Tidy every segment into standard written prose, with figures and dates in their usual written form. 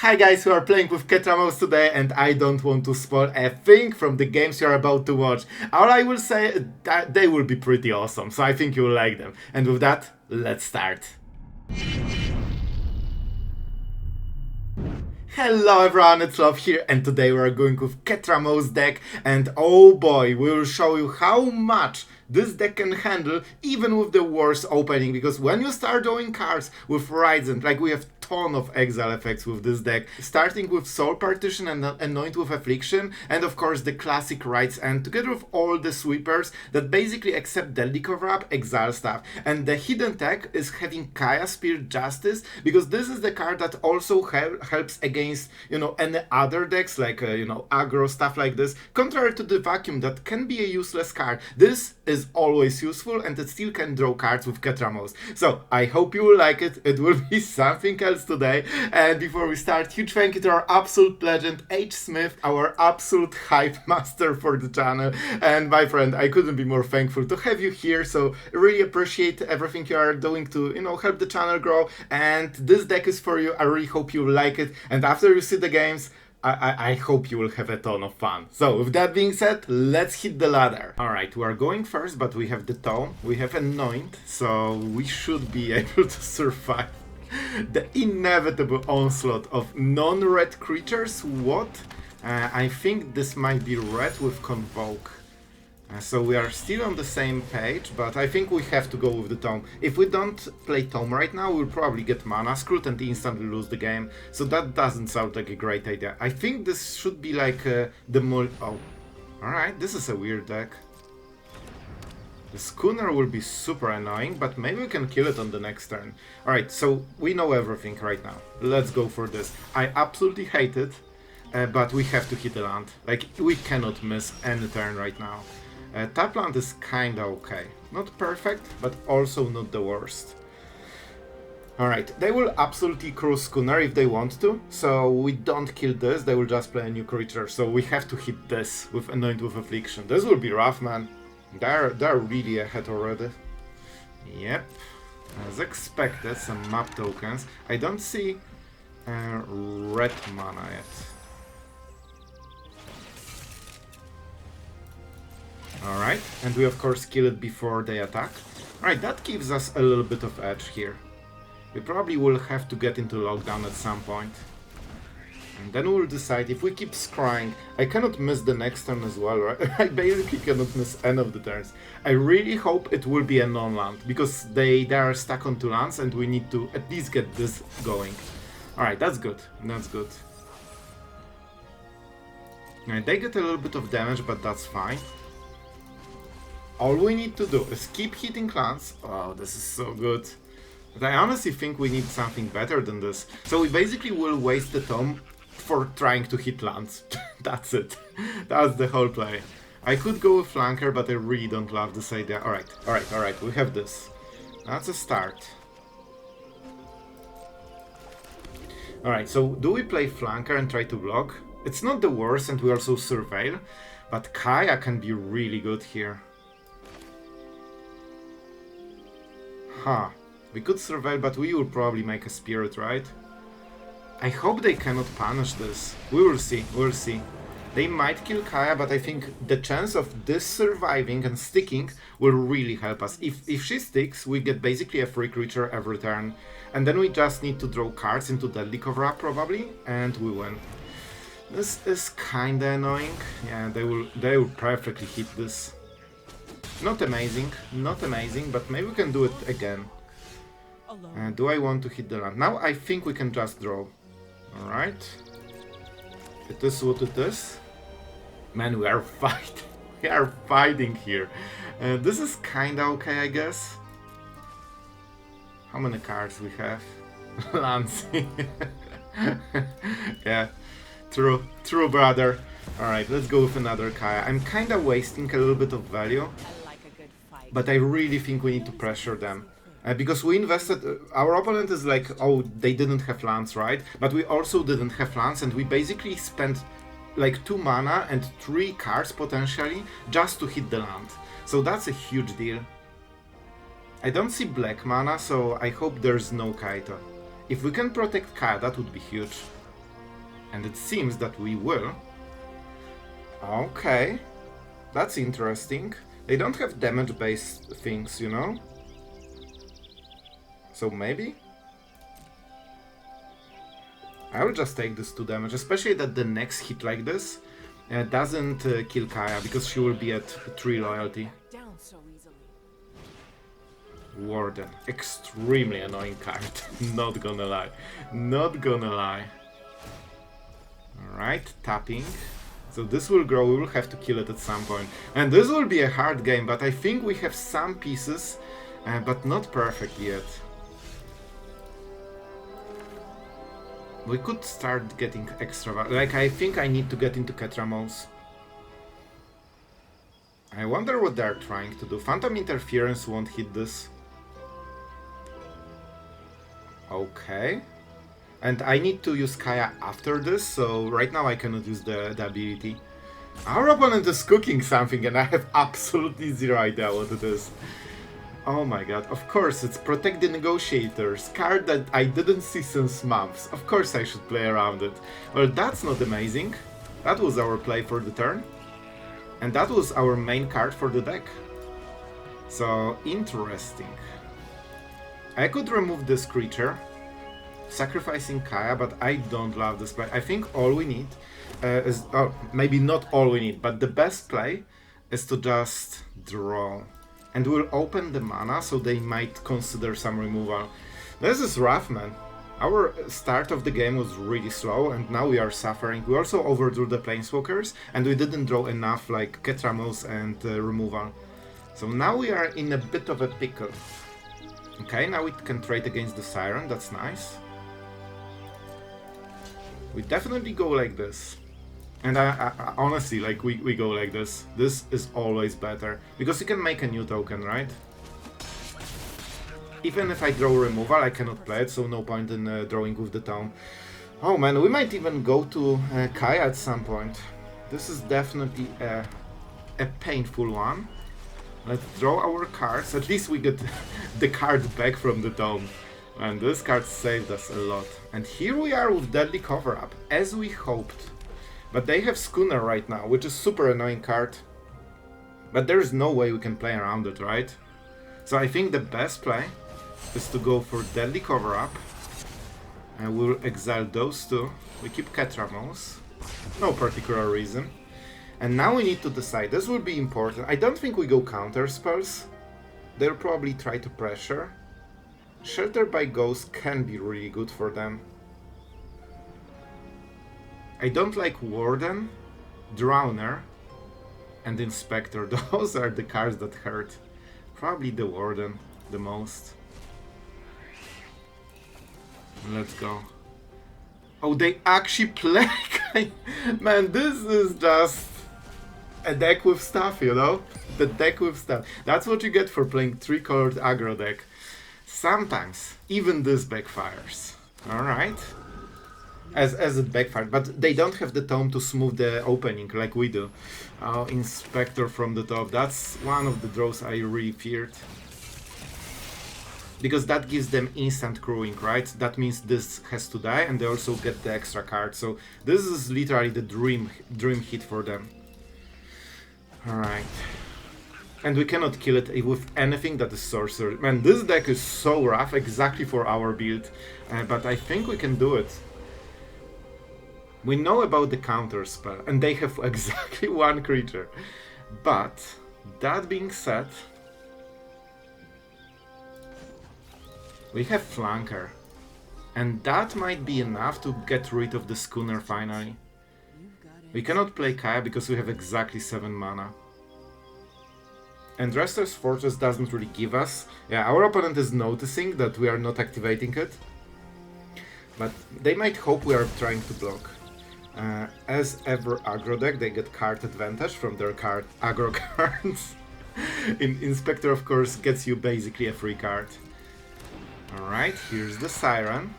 Hi guys who are playing with Ketramose today, and I don't want to spoil a thing from the games you're about to watch. All I will say that they will be pretty awesome, so I think you will like them. And with that, let's start. Hello everyone, it's Sloth here, and today we're going with Ketramose deck, and oh boy, we will show you how much this deck can handle even with the worst opening, because when you start drawing cards with Ryzen, like we have ton of exile effects with this deck, starting with Soul Partition and Anoint with Affliction, and of course the classic Rights End, together with all the sweepers that basically accept Deadly Cover-Up, exile stuff. And the hidden tech is having Kaya Spirit Justice, because this is the card that also helps against, any other decks, like, aggro, stuff like this. Contrary to the Vacuum, that can be a useless card, this is always useful, and it still can draw cards with Ketramose. So, I hope you will like it. It will be something else today. And before we start, huge thank you to our absolute legend, H. Smith, our absolute hype master for the channel. And my friend, I couldn't be more thankful to have you here, so really appreciate everything you are doing to, help the channel grow. And this deck is for you. I really hope you will like it. And after you see the games, I hope you will have a ton of fun. So, with that being said, let's hit the ladder. Alright, we are going first, but we have the Tome, we have Anoint, so we should be able to survive the inevitable onslaught of non-red creatures. What? I think this might be red with Convoke. So we are still on the same page, but I think we have to go with the Tome. If we don't play Tome right now, we'll probably get mana screwed and instantly lose the game. So that doesn't sound like a great idea. I think this should be like oh, alright, this is a weird deck. The Schooner will be super annoying, but maybe we can kill it on the next turn. Alright, so we know everything right now. Let's go for this. I absolutely hate it, but we have to hit the land. Like, we cannot miss any turn right now. Tap land is kinda okay. Not perfect, but also not the worst. Alright, they will absolutely cruise Schooner if they want to, so we don't kill this, they will just play a new creature, so we have to hit this with Anoint with Affliction. This will be rough, man. They're really ahead already. Yep. As expected, some map tokens. I don't see red mana yet. Alright, and we of course kill it before they attack. Alright, that gives us a little bit of edge here. We probably will have to get into lockdown at some point. And then we'll decide if we keep scrying. I cannot miss the next turn as well, right? I basically cannot miss any of the turns. I really hope it will be a non-land, because they are stuck on 2 lands and we need to at least get this going. Alright, that's good. That's good. Alright, they get a little bit of damage, but that's fine. All we need to do is keep hitting lands. Oh, this is so good. But I honestly think we need something better than this. So we basically will waste the Tome for trying to hit lands. That's it. That's the whole play. I could go with Flanker, but I really don't love this idea. Alright, we have this. That's a start. Alright, so do we play Flanker and try to block? It's not the worst, and we also surveil, but Kaya can be really good here. Huh. We could survive, but we will probably make a spirit, right? I hope they cannot punish this. We will see, we'll see. They might kill Kaya, but I think the chance of this surviving and sticking will really help us. If she sticks, we get basically a free creature every turn. And then we just need to draw cards into Deadly Cover-Up probably, and we win. This is kinda annoying. Yeah, they will perfectly hit this. Not amazing, but maybe we can do it again. Do I want to hit the land? Now I think we can just draw. Alright. It is what it is. Man, we are fighting. We are fighting here. This is kinda okay, I guess. How many cards we have? Lancey. Yeah, true, brother. Alright, let's go with another Kaya. I'm kinda wasting a little bit of value, but I really think we need to pressure them. Because we invested, our opponent is like, oh, they didn't have lands, right? But we also didn't have lands, and we basically spent like 2 mana and 3 cards potentially just to hit the land. So that's a huge deal. I don't see black mana, so I hope there's no Kaito. If we can protect Kaya, that would be huge. And it seems that we will. Okay. That's interesting. They don't have damage-based things, you know? So maybe? I will just take this 2 damage, especially that the next hit like this doesn't kill Kaya, because she will be at 3 loyalty. Warden. Extremely annoying card. Not gonna lie. Not gonna lie. Alright, tapping. So this will grow, we will have to kill it at some point. And this will be a hard game, but I think we have some pieces, but not perfect yet. We could start getting extra... Like, I think I need to get into Ketramose. I wonder what they're trying to do. Phantom Interference won't hit this. Okay. And I need to use Kaya after this, so right now I cannot use the ability. Our opponent is cooking something and I have absolutely zero idea what it is. Oh my god, of course it's Protect the Negotiators, card that I didn't see since months. Of course I should play around it. Well, that's not amazing. That was our play for the turn. And that was our main card for the deck. So, interesting. I could remove this creature, sacrificing Kaya, but I don't love this play. I think all we need is... Oh, maybe not all we need, but the best play is to just draw. And we'll open the mana, so they might consider some removal. This is rough, man. Our start of the game was really slow, and now we are suffering. We also overdrew the Planeswalkers, and we didn't draw enough, like Ketramose and removal. So now we are in a bit of a pickle. Okay, now we can trade against the Siren, that's nice. We definitely go like this. And I honestly, like, we go like this. This is always better. Because you can make a new token, right? Even if I draw removal, I cannot play it, so no point in drawing with the Tome. Oh man, we might even go to Kaya at some point. This is definitely a painful one. Let's draw our cards. At least we get the card back from the Tome. And this card saved us a lot. And here we are with Deadly Cover-Up, as we hoped. But they have Schooner right now, which is super annoying card. But there is no way we can play around it, right? So I think the best play is to go for Deadly Cover-Up. And we'll exile those two. We keep Ketramose. No particular reason. And now we need to decide. This will be important. I don't think we go counter spells. They'll probably try to pressure. Shelter by Ghost can be really good for them. I don't like Warden, Drowner, and Inspector. Those are the cards that hurt. Probably the Warden the most. Let's go. Oh, they actually play... Man, this is just a deck with stuff, you know? The deck with stuff. That's what you get for playing 3-colored aggro deck. Sometimes, even this backfires. Alright. As it backfired, but they don't have the Tome to smooth the opening like we do. Oh, Inspector from the top. That's one of the draws I really feared. Because that gives them instant crewing, right? That means this has to die and they also get the extra card. So this is literally the dream hit for them. Alright. And we cannot kill it with anything that is sorcery. Man, this deck is so rough, exactly for our build. But I think we can do it. We know about the counter spell, and they have exactly one creature. But, that being said, we have Flanker. And that might be enough to get rid of the Schooner finally. We cannot play Kaya because we have exactly 7 mana. And Restless Fortress doesn't really give us... Yeah, our opponent is noticing that we are not activating it. But they might hope we are trying to block. As ever aggro deck, they get card advantage from their card aggro cards. Inspector, of course, gets you basically a free card. Alright, here's the Siren.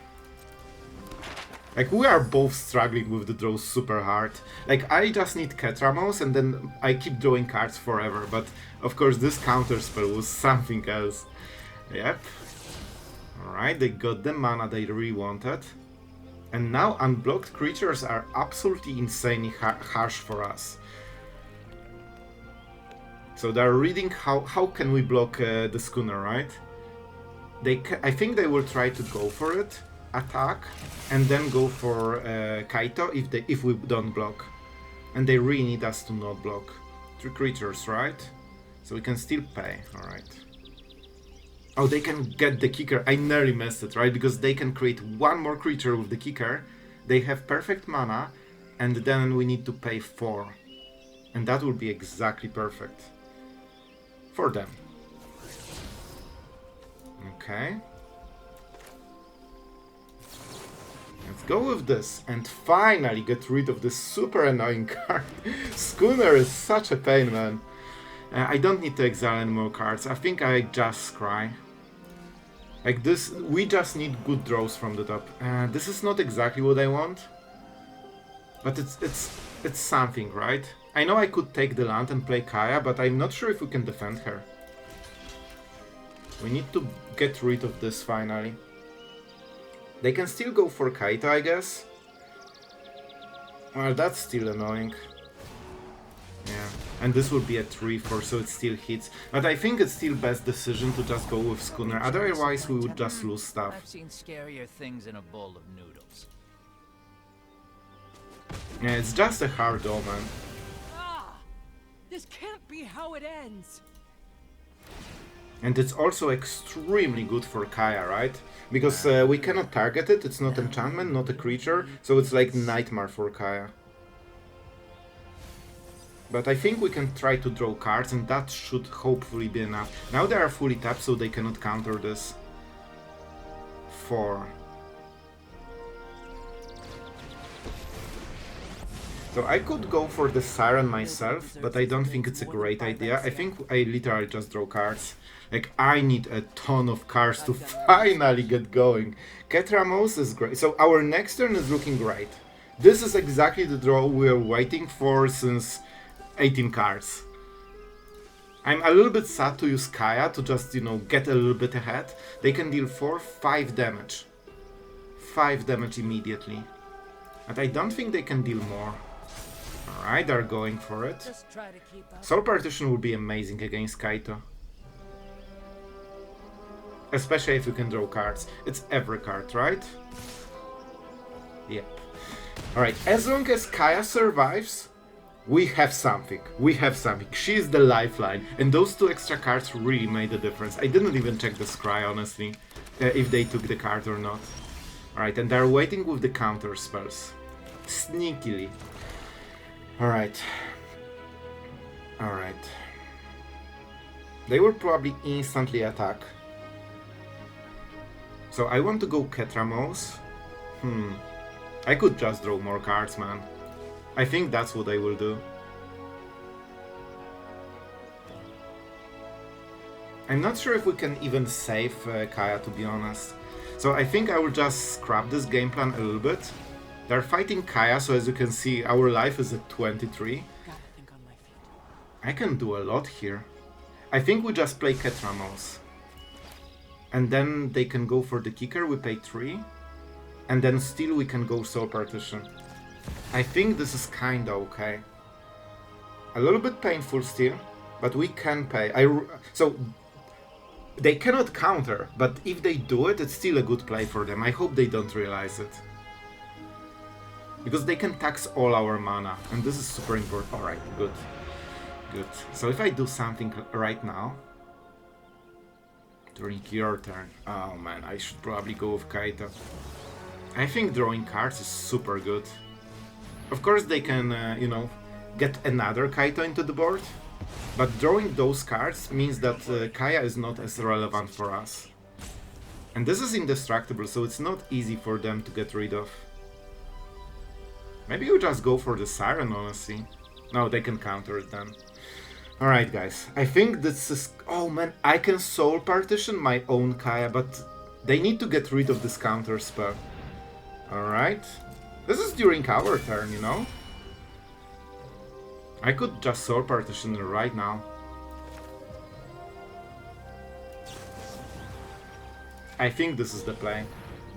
Like, we are both struggling with the draws super hard. Like, I just need Ketramose and then I keep drawing cards forever. But, of course, this counter spell was something else. Yep. Alright, they got the mana they really wanted. And now unblocked creatures are absolutely insanely harsh for us. So they're reading how can we block the schooner, right? I think they will try to go for it, attack, and then go for Kaito if we don't block. And they really need us to not block. 3 creatures, right? So we can still pay, alright. Oh, they can get the kicker. I nearly missed it, right? Because they can create 1 more creature with the kicker. They have perfect mana, and then we need to pay 4. And that would be exactly perfect. For them. Okay. Let's go with this and finally get rid of this super annoying card. Schooner is such a pain, man. I don't need to exile any more cards. I think I just scry. Like this, we just need good draws from the top. This is not exactly what I want. But it's something, right? I know I could take the land and play Kaya, but I'm not sure if we can defend her. We need to get rid of this finally. They can still go for Kaito, I guess. Well, that's still annoying. Yeah, and this would be a 3-4, so it still hits. But I think it's still best decision to just go with Schooner, otherwise we would just lose stuff. I've seen scarier things in a bowl of noodles. Yeah, it's just a hard omen. This can't be how it ends. And it's also extremely good for Kaya, right? Because we cannot target it, it's not enchantment, not a creature, so it's like nightmare for Kaya. But I think we can try to draw cards, and that should hopefully be enough. Now they are fully tapped, so they cannot counter this. 4. So I could go for the Siren myself, but I don't think it's a great idea. I think I literally just draw cards. Like, I need a ton of cards to finally get going. Ketramose is great. So our next turn is looking great. This is exactly the draw we are waiting for since 18 cards. I'm a little bit sad to use Kaya to just, you know, get a little bit ahead. They can deal 5 damage. 5 damage immediately. But I don't think they can deal more. Alright, they're going for it. Just try to keep up. Soul Partition would be amazing against Kaito. Especially if you can draw cards. It's every card, right? Yep. Alright, as long as Kaya survives, we have something. We have something. She is the lifeline. And those 2 extra cards really made a difference. I didn't even check the scry, honestly, if they took the card or not. Alright, and they're waiting with the counter spells. Sneakily. Alright. Alright. They will probably instantly attack. So I want to go Ketramose. I could just draw more cards, man. I think that's what I will do. I'm not sure if we can even save Kaya, to be honest. So I think I will just scrap this game plan a little bit. They're fighting Kaya, so as you can see, our life is at 23. Gotta think on my feet. I can do a lot here. I think we just play Ketramose. And then they can go for the kicker, we pay 3. And then still we can go Soul Partition. I think this is kinda okay. A little bit painful still, but we can pay. So they cannot counter, but if they do it, it's still a good play for them. I hope they don't realize it. Because they can tax all our mana, and this is super important. Alright, good. Good. So if I do something right now, during your turn, oh man, I should probably go with Kaito. I think drawing cards is super good. Of course they can, you know, get another Kaito into the board, but drawing those cards means that Kaya is not as relevant for us. And this is indestructible, so it's not easy for them to get rid of. Maybe you just go for the Siren, honestly. No, they can counter it then. Alright, guys. I think this is... Oh, man, I can Soul Partition my own Kaya, but they need to get rid of this counter spell. Alright. This is during our turn, you know? I could just Soul Partition right now. I think this is the play.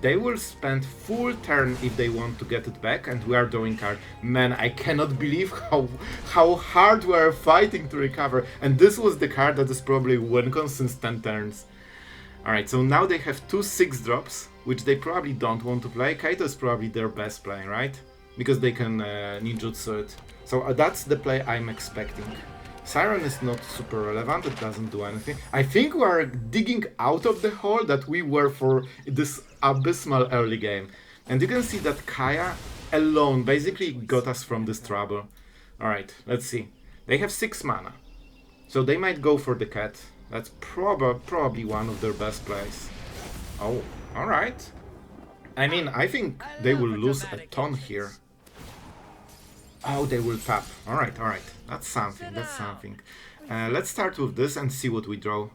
They will spend full turn if they want to get it back, and we are drawing card. Man, I cannot believe how hard we are fighting to recover. And this was the card that is probably win con since 10 turns. Alright, so now they have 2 6-drops, which they probably don't want to play. Kaito is probably their best play, right? Because they can ninjutsu it. So that's the play I'm expecting. Siren is not super relevant, it doesn't do anything. I think we are digging out of the hole that we were for this abysmal early game. And you can see that Kaya alone basically got us from this trouble. Alright, let's see. They have 6 mana. So they might go for the cat. That's probably one of their best plays. Oh, alright. I mean, I think they will lose a ton here. Oh, they will tap. Alright, alright. That's something, that's something. Let's start with this and see what we draw.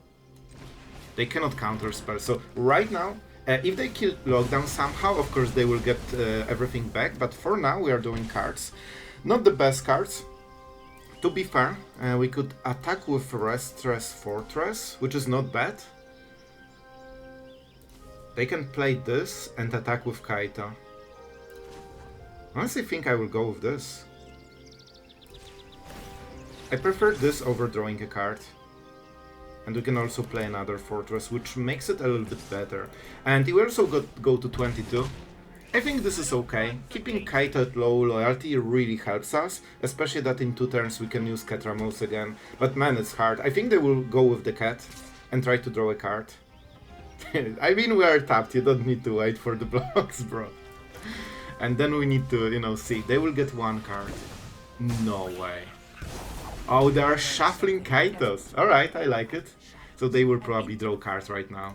They cannot counter spell. So right now, if they kill Lockdown somehow, of course they will get everything back. But for now we are doing cards. Not the best cards. To be fair, we could attack with Restless Fortress, which is not bad. They can play this and attack with Kaito. Honestly, I think I will go with this. I prefer this over drawing a card. And we can also play another fortress, which makes it a little bit better. And we also go to 22. I think this is okay. Keeping Kaito at low loyalty really helps us, especially that in 2 turns we can use Ketramose again. But man, it's hard. I think they will go with the cat and try to draw a card. I mean, we are tapped, you don't need to wait for the blocks, bro. And then we need to, you know, see. They will get 1 card. No way. Oh, they are shuffling Kaitos. Alright, I like it. So they will probably draw cards right now.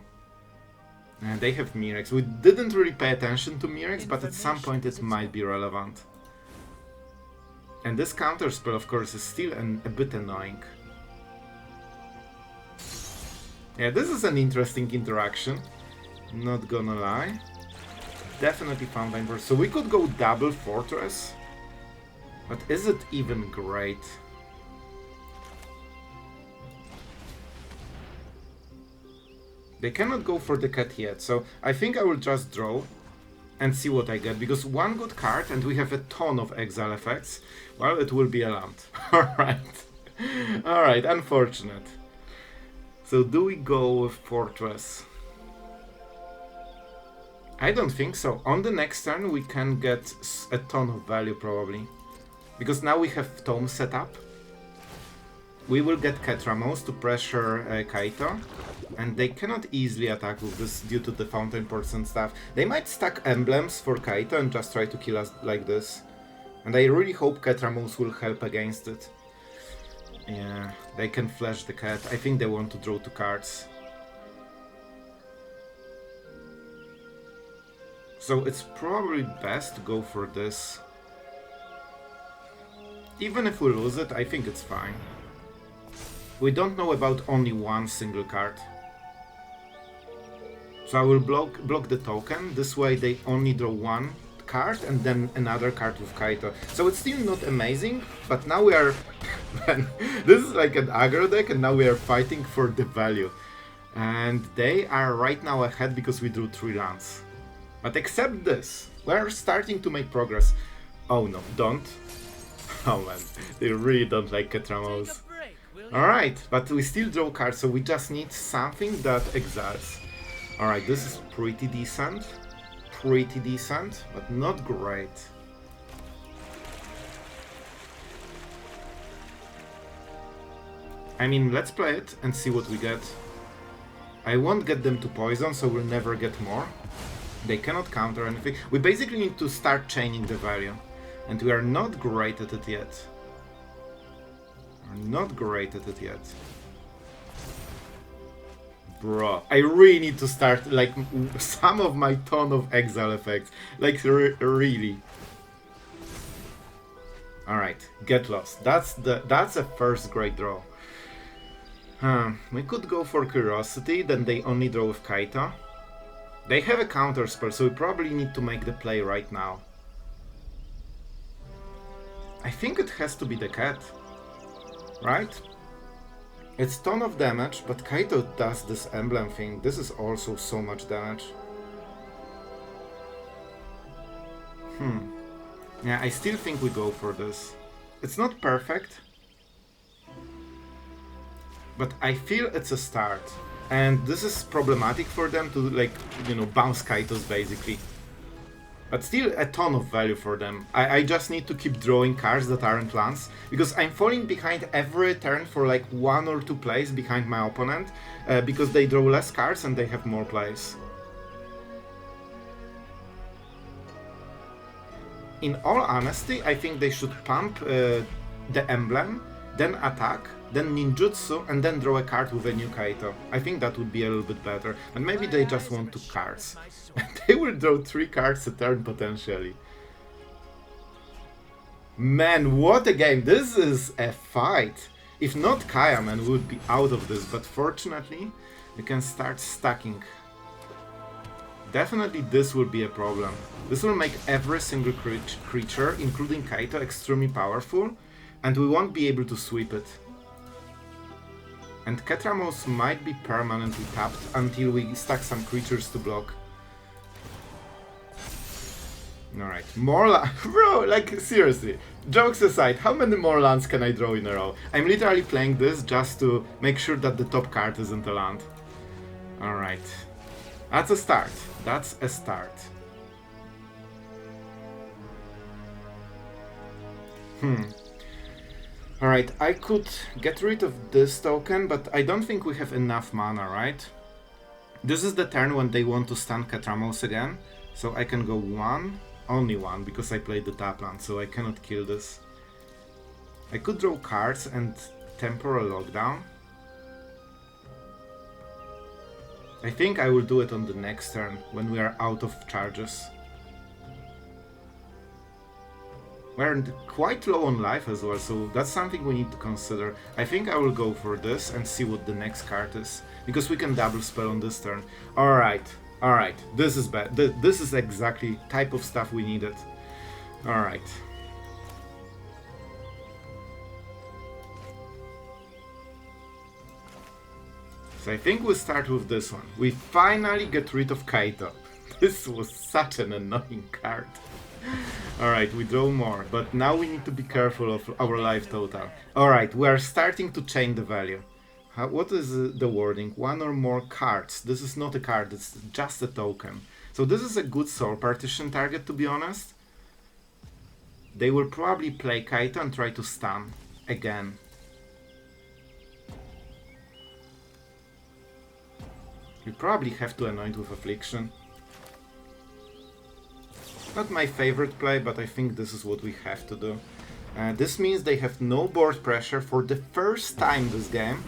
And they have Mirex. We didn't really pay attention to Mirex, but at some point it might be relevant. And this counterspell, of course, is still a bit annoying. Yeah, this is an interesting interaction. Not gonna lie. Definitely Fountainport. So we could go double Fortress. But is it even great? They cannot go for the cat yet, so I think I will just draw and see what I get, because 1 good card and we have a ton of exile effects. Well, it will be a land. Alright. Alright, unfortunate. So do we go with Fortress? I don't think so. On the next turn we can get a ton of value probably. Because now we have Tome set up. We will get Ketramose to pressure Kaito. And they cannot easily attack with this due to the Fountainports and stuff. They might stack emblems for Kaito and just try to kill us like this. And I really hope Ketramose will help against it. Yeah, they can flash the cat. I think they want to draw 2 cards. So it's probably best to go for this. Even if we lose it, I think it's fine. We don't know about only 1 single card. So I will block the token. This way they only draw 1 card and then another card with Kaito. So it's still not amazing, but now we are... Man, this is like an aggro deck and now we are fighting for the value. And they are right now ahead because we drew 3 lands. But except this, we're starting to make progress. Oh no, don't. Oh man, they really don't like Ketramose. Alright, but we still draw cards, so we just need something that exiles. Alright, this is pretty decent, but not great. I mean, let's play it and see what we get. I won't get them to poison, so we'll never get more. They cannot counter anything. We basically need to start chaining the value. And we are not great at it yet. Not great at it yet. Bro, I really need to start, like, some of my ton of exile effects. Like, really. Alright, get lost. That's a first great draw. We could go for Curiosity, then they only draw with Kaito. They have a counter spell, so we probably need to make the play right now. I think it has to be the cat. Right? It's ton of damage, but Kaito does this emblem thing. This is also so much damage. Yeah, I still think we go for this. It's not perfect, but I feel it's a start. And this is problematic for them to, like, you know, bounce Kaitos basically. But still a ton of value for them. I just need to keep drawing cards that aren't lands, because I'm falling behind every turn for like 1 or 2 plays behind my opponent, because they draw less cards and they have more plays. In all honesty, I think they should pump the emblem, then attack, then ninjutsu, and then draw a card with a new Kaito. I think that would be a little bit better. And maybe they just want 2 cards. They will draw 3 cards a turn potentially. Man, what a game! This is a fight! If not Kaya, man, we would be out of this, but fortunately, we can start stacking. Definitely this will be a problem. This will make every single creature, including Kaito, extremely powerful, and we won't be able to sweep it. And Ketramose might be permanently tapped until we stack some creatures to block. Alright, more bro, like, seriously, jokes aside, how many more lands can I draw in a row? I'm literally playing this just to make sure that the top card isn't a land. Alright. That's a start. That's a start. Alright, I could get rid of this token, but I don't think we have enough mana, right? This is the turn when they want to stun Ketramose again, so I can go 1, only 1, because I played the tap land, so I cannot kill this. I could draw cards and temporal lockdown. I think I will do it on the next turn, when we are out of charges. We're quite low on life as well, so that's something we need to consider. I think I will go for this and see what the next card is, because we can double spell on this turn. Alright, this is bad. This is exactly type of stuff we needed. Alright. So I think we'll start with this one. We finally get rid of Kaito. This was such an annoying card. Alright, we draw more, but now we need to be careful of our life total. Alright, we are starting to change the value. What is the wording? 1 or more cards. This is not a card, it's just a token. So this is a good Soul Partition target, to be honest. They will probably play Kaito and try to stun again. We probably have to Anoint with Affliction. Not my favorite play, but I think this is what we have to do. This means they have no board pressure for the first time this game.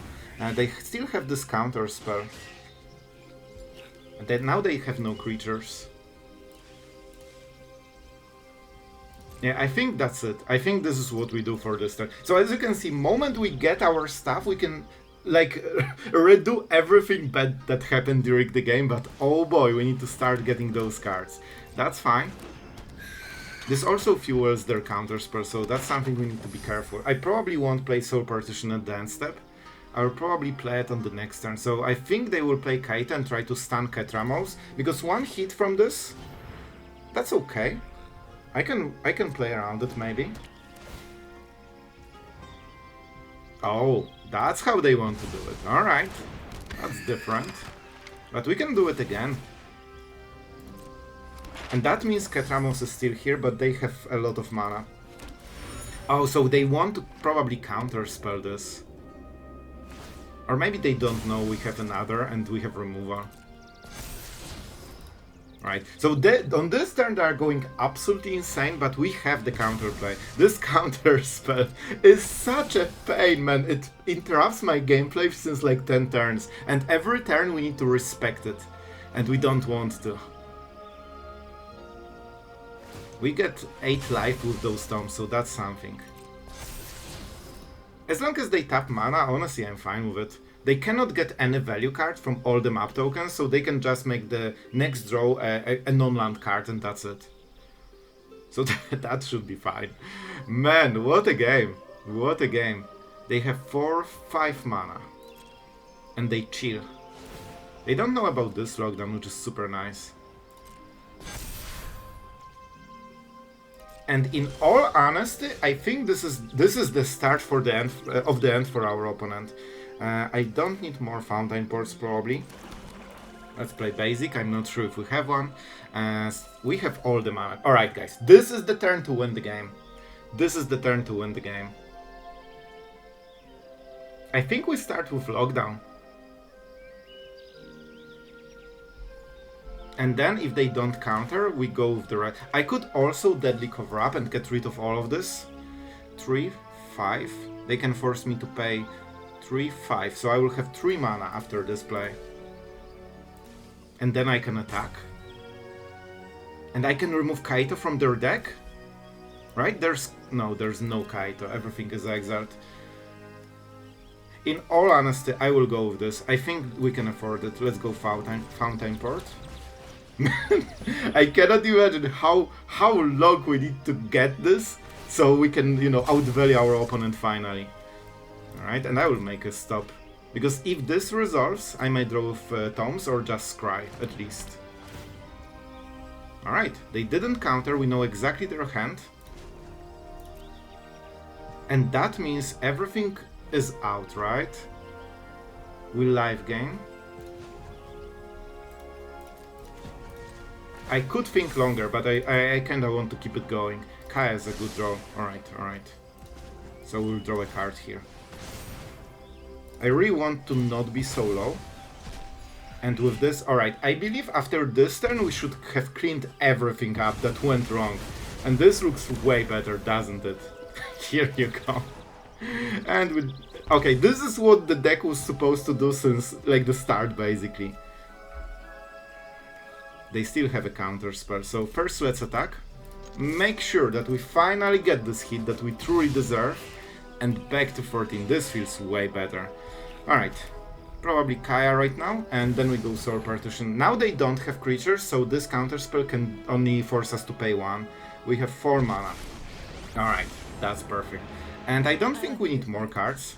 They still have this counter spell. And now they have no creatures. Yeah, I think that's it. I think this is what we do for this turn. So as you can see, moment we get our stuff, we can like redo everything bad that happened during the game, but oh boy, we need to start getting those cards. That's fine. This also fuels their counterspell, so that's something we need to be careful. I probably won't play Soul Partition at the end step. I'll probably play it on the next turn. So I think they will play Kaito and try to stun Ketramose, because 1 hit from this, that's okay. I can play around it maybe. Oh, that's how they want to do it. Alright. That's different. But we can do it again. And that means Ketramose is still here, but they have a lot of mana. Oh, so they want to probably counterspell this. Or maybe they don't know we have another and we have removal. Right, so on this turn they are going absolutely insane, but we have the counterplay. This counter spell is such a pain, man. It interrupts my gameplay since like 10 turns, and every turn we need to respect it, and we don't want to. We get 8 life with those tomes, so that's something. As long as they tap mana, honestly I'm fine with it. They cannot get any value card from all the map tokens, so they can just make the next draw a non-land card, and that's it. So that should be fine. Man, what a game. What a game. They have 4-5 mana. And they chill. They don't know about this lockdown, which is super nice. And in all honesty, I think this is the start for the end of the end for our opponent. I don't need more Fountainports probably. Let's play basic. I'm not sure if we have one. We have all the mana. Alright guys, this is the turn to win the game. This is the turn to win the game. I think we start with Lockdown. And then if they don't counter, we go with the right. I could also Deadly Cover Up and get rid of all of this. 3, 5. They can force me to pay 3, 5. So I will have 3 mana after this play. And then I can attack. And I can remove Kaito from their deck. Right? There's no Kaito. Everything is exiled. In all honesty, I will go with this. I think we can afford it. Let's go Fountainport. I cannot imagine how long we need to get this so we can, you know, outvalue our opponent finally. Alright, and I will make a stop. Because if this resolves, I might draw with Tomes or just Scry, at least. Alright, they didn't counter, we know exactly their hand. And that means everything is out, right? We live game. I could think longer, but I kinda want to keep it going. Kaya is a good draw. Alright. So we'll draw a card here. I really want to not be so low. And with this, alright, I believe after this turn we should have cleaned everything up that went wrong. And this looks way better, doesn't it? Here you go. And with... Okay, this is what the deck was supposed to do since, like, the start, basically. They still have a counter spell, so first let's attack. Make sure that we finally get this hit that we truly deserve. And back to 14, this feels way better. Alright, probably Kaya right now, and then we go Soul Partition. Now they don't have creatures, so this counter spell can only force us to pay 1. We have 4 mana. Alright, that's perfect. And I don't think we need more cards.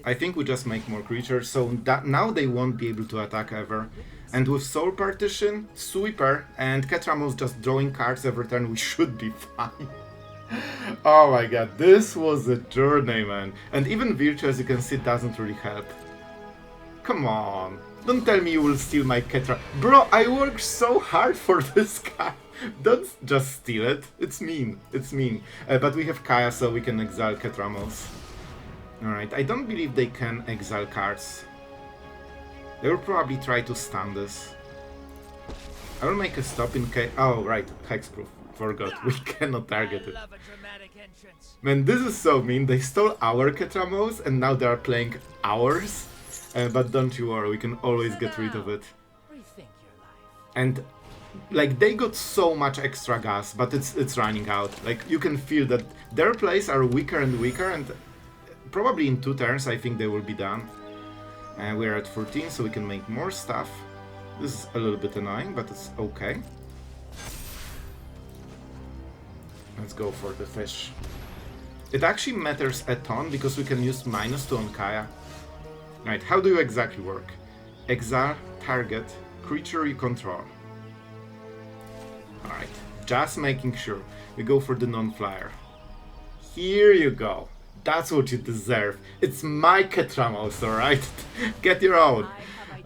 I think we just make more creatures, so that now they won't be able to attack ever. And with Soul Partition, Sweeper, and Ketramose just drawing cards every turn, we should be fine. Oh my god, this was a journey, man. And even Virtue, as you can see, doesn't really help. Come on. Don't tell me you will steal my Ketra. Bro, I worked so hard for this guy. Don't just steal it. It's mean. It's mean. But we have Kaya, so we can exile Ketramose. Alright, I don't believe they can exile cards. They will probably try to stun this. I will make a stop in case... Oh, right. Hexproof. Forgot. We cannot target it. Man, this is so mean. They stole our Ketramose and now they are playing ours. But don't you worry, we can always get rid of it. And like they got so much extra gas, but it's running out. Like you can feel that their plays are weaker and weaker, and probably in 2 turns I think they will be done. We're at 14, so we can make more stuff. This is a little bit annoying, but it's okay. Let's go for the fish. It actually matters a ton because we can use -2 on Kaya. Right, how do you exactly work? Exile, target, creature you control. Alright, just making sure. We go for the non-flyer. Here you go. That's what you deserve. It's my Ketramose, alright? Get your own.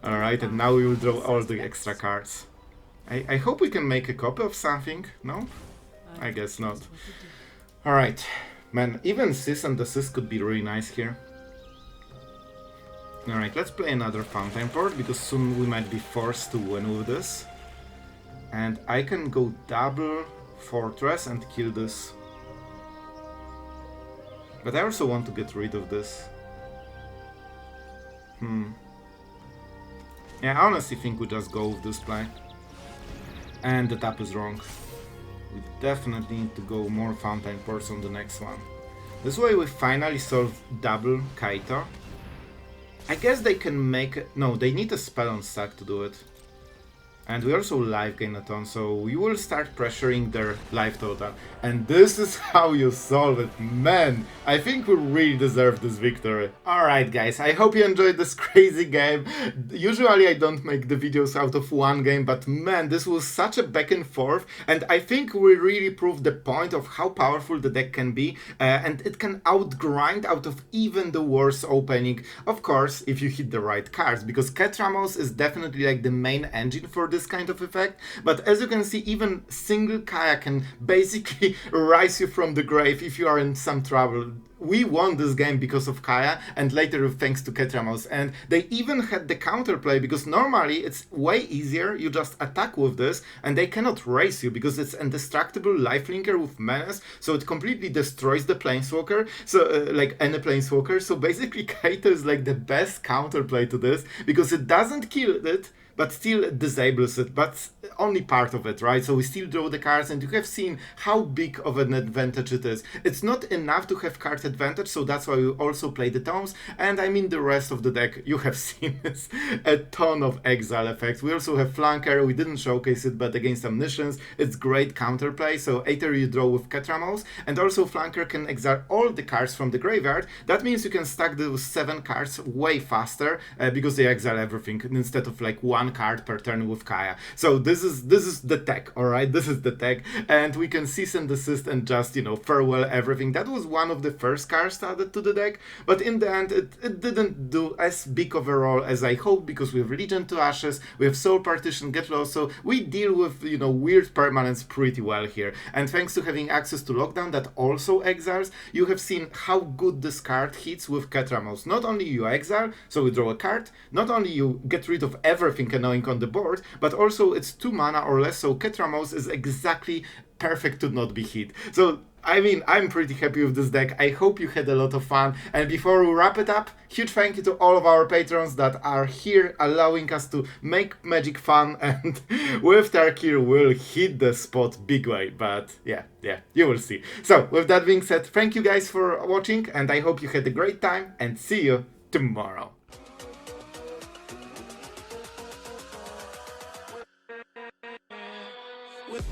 Alright, and now we will draw all the extra cards. I hope we can make a copy of something, no? I guess not. Alright, man, even Sis and Desist could be really nice here. Alright, let's play another Fountainport, because soon we might be forced to win with this. And I can go double Fortress and kill this. But I also want to get rid of this. Yeah, I honestly think we just go with this play. And the tap is wrong. We definitely need to go more Fountainports on the next one. This way we finally solve double Kaito. I guess they can make... No, they need a spell on stack to do it. And we also life gain a ton, so you will start pressuring their life total. And this is how you solve it. Man, I think we really deserve this victory. Alright guys, I hope you enjoyed this crazy game. Usually I don't make the videos out of one game, but man, this was such a back and forth. And I think we really proved the point of how powerful the deck can be. And it can outgrind out of even the worst opening. Of course, if you hit the right cards, because Ketramose is definitely like the main engine for this kind of effect, but as you can see, even single Kaya can basically rise you from the grave if you are in some trouble. We won this game because of Kaya and later thanks to Ketramose, and they even had the counterplay because normally it's way easier, you just attack with this and they cannot race you because it's indestructible lifelinker with menace, so it completely destroys the planeswalker, so like any planeswalker, so basically Kaito is like the best counterplay to this because it doesn't kill it, but still disables it, but only part of it, right? So we still draw the cards, and you have seen how big of an advantage it is. It's not enough to have card advantage, so that's why we also play the tomes, and I mean the rest of the deck, you have seen this, a ton of exile effects. We also have Flanker, we didn't showcase it, but against Omniscience, it's great counterplay, so either you draw with Ketramose, and also Flanker can exile all the cards from the graveyard. That means you can stack those 7 cards way faster, because they exile everything, instead of like 1 card per turn with Kaya. So this is the tech, alright? This is the tech, and we can cease and desist and just, you know, farewell everything. That was one of the first cards added to the deck, but in the end it didn't do as big of a role as I hoped, because we have Legion to Ashes, we have Soul Partition, Get Lost, so we deal with, you know, weird permanents pretty well here. And thanks to having access to Lockdown that also exiles, you have seen how good this card hits with Ketramose. Not only you exile, so we draw a card, not only you get rid of everything annoying on the board, but also it's 2 mana or less, so Ketramose is exactly perfect to not be hit. So I mean, I'm pretty happy with this deck. I hope you had a lot of fun. And before we wrap it up, huge thank you to all of our patrons that are here allowing us to make Magic fun, and with Tarkir we'll hit the spot big way. But yeah, you will see. So with that being said, thank you guys for watching, and I hope you had a great time, and see you tomorrow. With